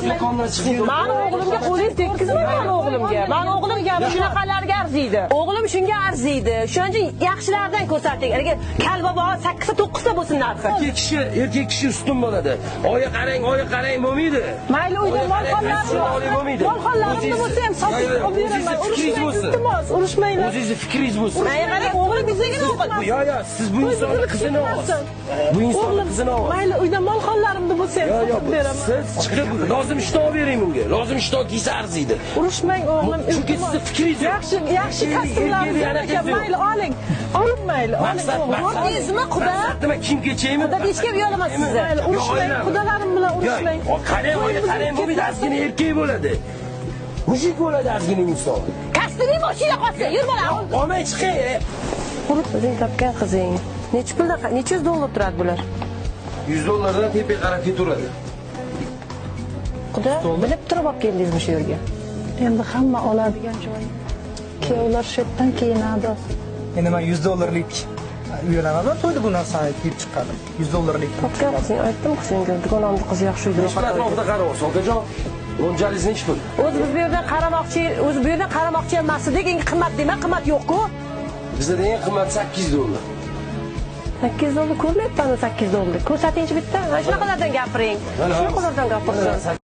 do'kondan chiqing. Mani o'g'limga qo'lingiz tekkizma mani o'g'limga. Mani o'g'lim gapi shunaqalarga arziydi. O'g'lim shunga arziydi. Shuning uchun yaxshilardan ko'rsating. Agar kalbobo 8 ta 9 ta bo'lsin narxi. Erkak kishi ustun bo'ladi. Oyi qarang bo'lmaydi. Mayli uyda molxonlarimni bo'lsa ham sotib olib beraman. Urushmanglar. O'zingizni fikringiz bo'lsin. Mayli qarang, o'g'lim biznikiga o'qidi. Yo, siz bu insonni qizini olasiz. Bu insonni qizini olasiz. Mayli uyda molxonlarimni bo'lsa ham sotib beraman. Siz chiqib lozim ishni olib bering bunga. Lozim ishni kiysa arziydi. Urushmang o'g'lim. Chunki sizni fikringiz yaxshi kasblarni ekan. Mayli oling. Mayli. Maqsadingizmi xudo? Nima kimga cheymi? Xudo hechga uyalaman sizni. Mayli urushmang. Xudolarim bilan urushmang. Qarang bo'lmaydi, ozgina erkak bo'ladi. Mushuk bo'ladi ozgina inson. Kasbing boshida qolsa, yur bolam. Olmay chiqing. O'zing topgan qizing. Necha pulda, necha yuz dollar turadi bular? 100 dollardan tepa qarab ketaveradi. Xudo bilib turib olib keldingizmi shu yerga? Endi hamma oladigan joy. Kuyovlar shu yerdan kiyinadi. Endi men 100 dollarlik uyalaman, to'yda bu narsani kiyib chiqqanim. 100 dollarlik. Topgan qizing, aytdim-ku senga, do'konimni qizi yaxshi uyda. Nechta atrofida qarayapsiz, okajon? O'njalingiz nechi pul? O'zi biz bu yerdan qaramoqchi emasdik, eng qimmat dema, qimmat yo'q-ku. Bizda eng qimmat 8 dollar. 8 dollar ko'rmayapman 8 dollar. Ko'rsatingchi bitta. Mana shunaqalardan gapiring. Shunaqalardan gapiring.